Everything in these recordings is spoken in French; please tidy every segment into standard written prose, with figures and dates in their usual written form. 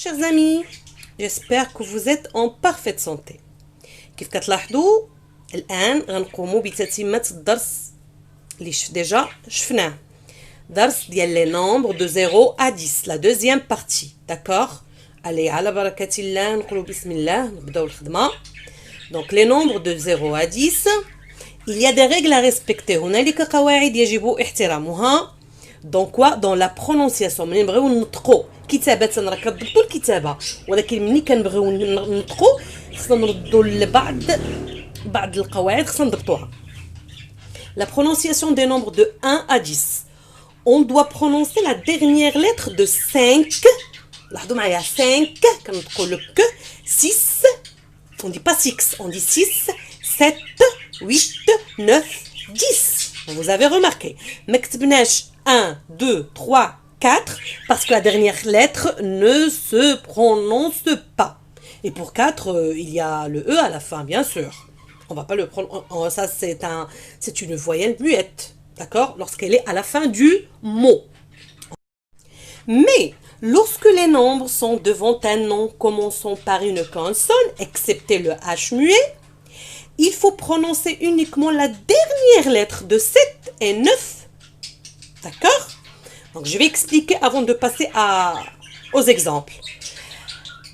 chers amis, j'espère que vous êtes en parfaite santé. كيف كتلاحظوا الآن غنقوموا بتتمة الدرس اللي ديجا شفناه. درس ديال les nombres de 0 à 10, la deuxième partie, d'accord? Allez, على بركة الله نقولوا بسم الله نبداو الخدمة. Donc les nombres de 0 à 10, il y a des règles à respecter. هنالك قواعد يجب احترامها. Donc quoi? Dans la prononciation. ملي نبغيو نطقوا كتابة راه كتضبطوا الكتابة، ولكن ملي كنبغيو نطقوا خصنا نردوا بعض القواعد خصنا نضبطوها. La prononciation des nombres de 1 à 10. On doit prononcer la dernière lettre de 5. لاحظوا معايا 5 كنطقوا le ك. 6 on dit pas 6, on dit 6 7 8 9 10. Vous avez remarqué. ما كتبناش 1 2 3 4 parce que la dernière lettre ne se prononce pas. Et pour 4, il y a le E à la fin, bien sûr. On va pas le prendre. Ça, c'est une voyelle muette. D'accord? Lorsqu'elle est à la fin du mot. Mais, lorsque les nombres sont devant un nom commençant par une consonne, excepté le H muet, il faut prononcer uniquement la dernière lettre de 7 et 9. D'accord? Donc, je vais expliquer avant de passer aux exemples.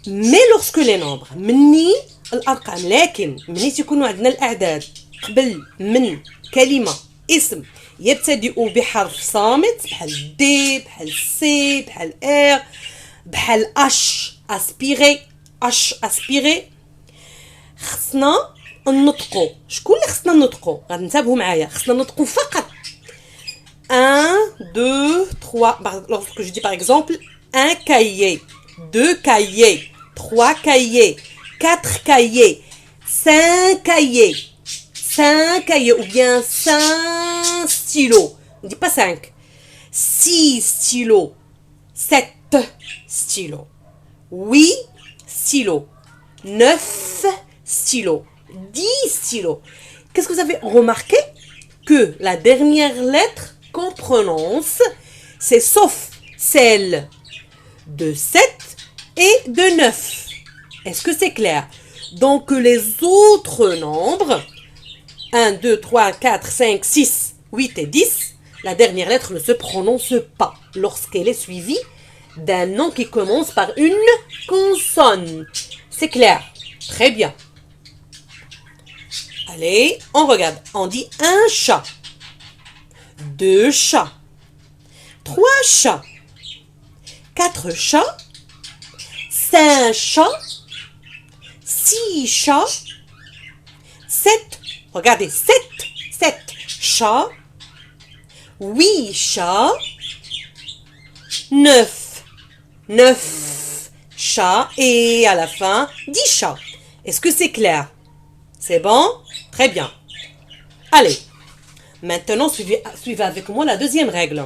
Mais lorsque les nombres, مني الأرقام، لكن مني تكونوا عندنا الأعداد قبل من كلمة اسم يبتدئ بحرف صامت بحال دي بحال سي بحال ار بحال اش اسبيري خصنا نطقوا. شكون اللي خصنا نطقوا؟ غنتابعوا معايا. خصنا نطقوا فقط 1 2 3. Lorsque je dis par exemple un cahier, 2 cahiers, 3 cahiers, 4 cahiers, 5 cahiers, 5 cahiers ou bien 5 stylos. On ne dit pas 5. 6 stylos, 7 stylos, 8 stylos, 9 stylos, 10 stylos. Qu'est-ce que vous avez remarqué? Que la dernière lettre qu'on prononce, c'est sauf celle de 7 et de 9. Est-ce que c'est clair? Donc les autres nombres, 1, 2, 3, 4, 5, 6, 8 et 10, la dernière lettre ne se prononce pas lorsqu'elle est suivie d'un nom qui commence par une consonne. C'est clair? Très bien. Allez, on regarde. On dit un chat, 2 chats, 3 chats, 4 chats, 5 chats, 6 chats, 7, regardez, 7 chats, 8 chats, 9 chats et à la fin 10 chats. Est-ce que c'est clair? C'est bon? Très bien. Allez, maintenant suivez avec moi la deuxième règle.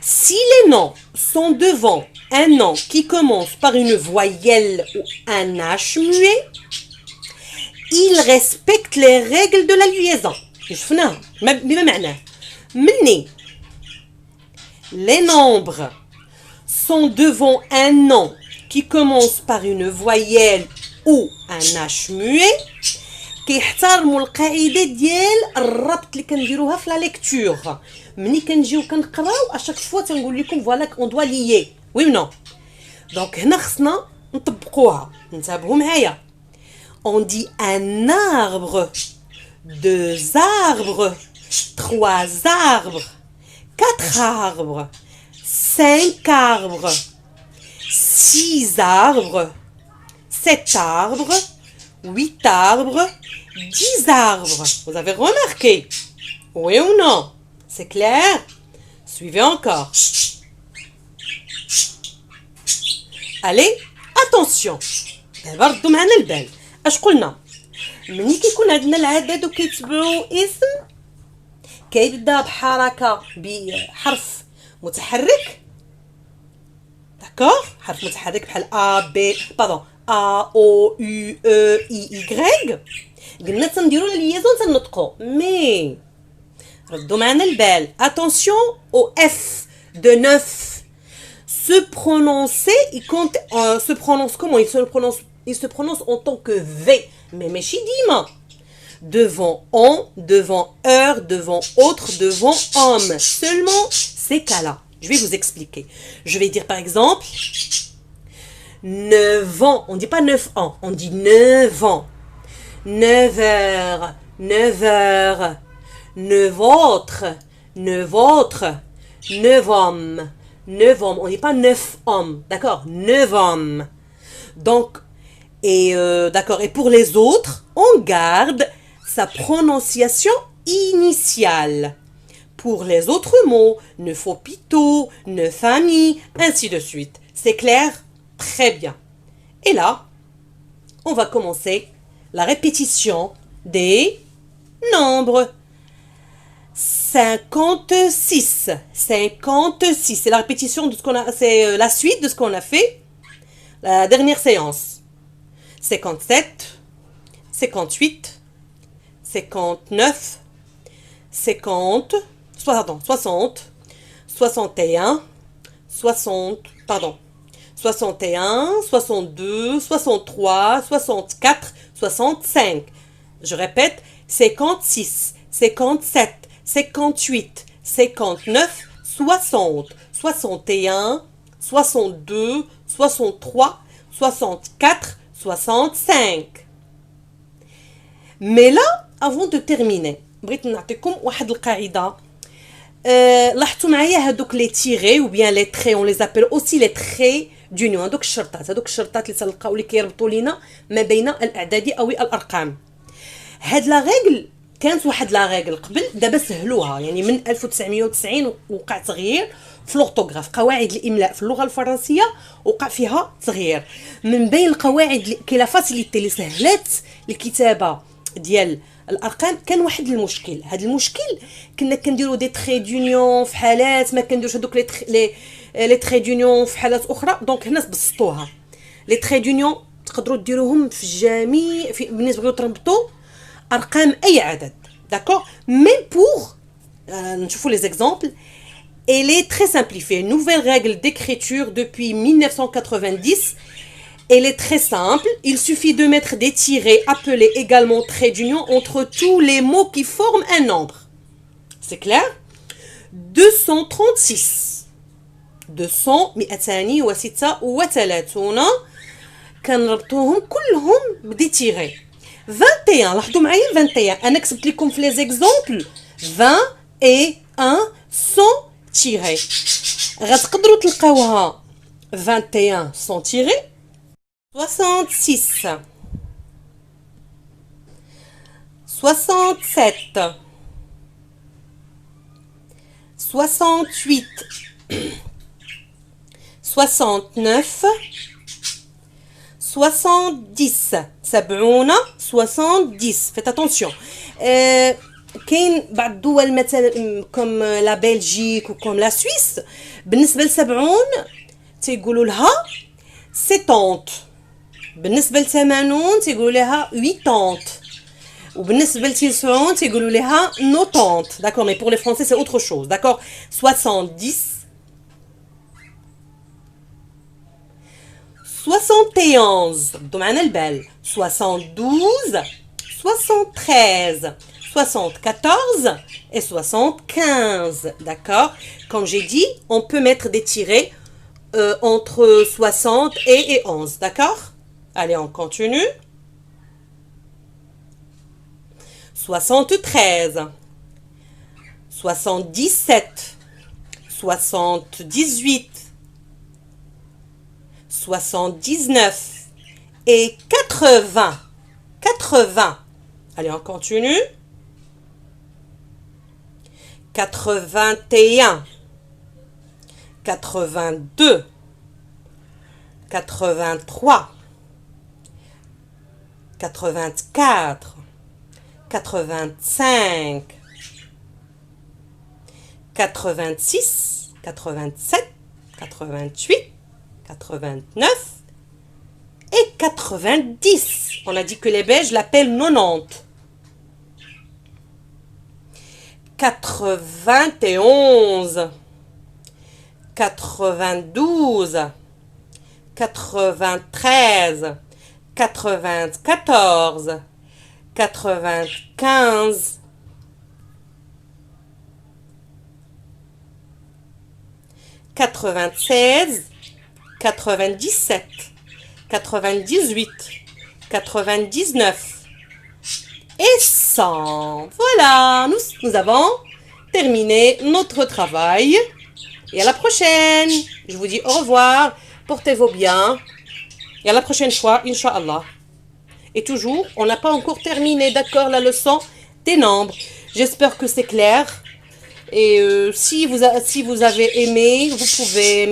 Si les noms sont devant un nom qui commence par une voyelle ou un H muet, ils respectent les règles de la liaison. Les nombres sont devant un nom qui commence par une voyelle ou un H muet, كيحترموا القاعده ديال الربط اللي كنديروها في لا ليكتور. ملي كنجيو كنقراو اشاك فوا تنقول لكم فوالا اون دوا ليي وي نو. دونك هنا خصنا نطبقوها. انتبهوا معايا. On dit un arbre, 2 arbres, 3 arbres, 4 arbres, 5 arbres, 6 arbres, 7 arbres, 8 arbres, 10 arbres. Vous avez remarqué? Oui ou non? C'est clair? Suivez encore. Allez, attention. دابا ردوا معنا البال. اش قلنا؟ ملي كيكون عندنا العدد وكيتبعوا اسم كيبدا بحرف متحرك. داكور؟ حرف متحرك بحال A, O, U, E, I, Y. قلنا تنديروا ليزون تنطقوا. مي ردوا معنا البال. Attention au F de 9. Se prononcer, se prononce comment? Il se prononce en tant que V. Mais dima. Devant on, devant heure, devant autre, devant homme. Seulement ces cas-là. Je vais vous expliquer. Je vais dire par exemple 9 ans. On ne dit pas 9 ans, on dit 9 ans. 9 heures, 9 heures. 9 autres, 9 autres. 9 hommes, 9 hommes. On ne dit pas 9 hommes, d'accord? 9 hommes. Donc, d'accord. Et pour les autres, on garde sa prononciation initiale. Pour les autres mots, 9 hôpitaux, 9 familles, ainsi de suite. C'est clair? Très bien. Et là, on va commencer la répétition des nombres. 56. 56. C'est la répétition de ce qu'on a, c'est la suite de ce qu'on a fait la dernière séance. 57, 58, 59, 50, pardon, 60, 61, 60, pardon, 61, 62, 63, 64, 65. Je répète, 56, 57, 58, 59, 60, 61, 62, 63, 64, 65. Mais là, avant de terminer, بغيت نعطيكم واحد القاعدة. لاحظتوا معايا هذوك لي تيغي ou bien les traits, on les appelle aussi les traits d'union. هذوك الشرطات اللي تلقاو اللي كيربطوا لينا ما بين الاعداد او الارقام. هاد لا ريغل كانت واحد لا ريغل قبل، دابا سهلوها. يعني من 1990 وقع تغيير في لورتوغراف. قواعد الاملاء في اللغه الفرنسيه وقع فيها تغيير. من بين القواعد كي لا فاسيليتي اللي سهلات الكتابه ديال الارقام كان واحد المشكل. هذا المشكل كنا كنديروا دي تري دونيون في حالات، ما كنديروش هذوك لي تري دونيون في حالات اخرى. دونك هنا بسطوها. لي تري دونيون تقدروا ديروهم في جميع بالنسبه تربطوا ارقام اي عدد. D'accord? Mais pour نشوفوا les exemples. Elle est très simplifiée. Une nouvelle règle d'écriture depuis 1990. Elle est très simple. Il suffit de mettre des tirets appelés également traits d'union entre tous les mots qui forment un nombre. C'est clair? 236. 200 236 كنربطوهم كلهم بدي تيري. 21. لاحظوا معايا 21. انا كتبت لكم في لي زيكزامبل 21 sans tirer. غتقدروا تلقاوها 21 sans tirer. 66, 67, 68, 69, 70. 70. Faites attention. كاين بعض الدول مثلا كوم لا بلجيك وكوم لا سويس بالنسبه ل 70 تيقولوا لها 70. بالنسبه ل 80 تيقولوا لها 80. وبالنسبه ل 90 تيقولوا لها 90. D'accord, mais pour les français c'est autre chose. D'accord? 70, 71. ردوا معنا البال. 72, 73, 74 et 75. D'accord? Comme j'ai dit, on peut mettre des tirets entre 60 et 11. D'accord? Allez, on continue. 73, 77, 78, 79 et 80. 80. Allez, on continue. 81, 82, 83, 84, 85, 86, 87, 88, 89 et 90. On a dit que les Belges l'appellent 90. 91, 92, 93, 94, 95, 96, 97, 98, 99 et 100. Voilà, nous avons terminé notre travail. Et à la prochaine. Je vous dis au revoir. Portez-vous bien. Et à la prochaine fois, Inch'Allah. Et toujours, on n'a pas encore terminé, d'accord, la leçon des nombres. J'espère que c'est clair. Et si vous avez aimé, vous pouvez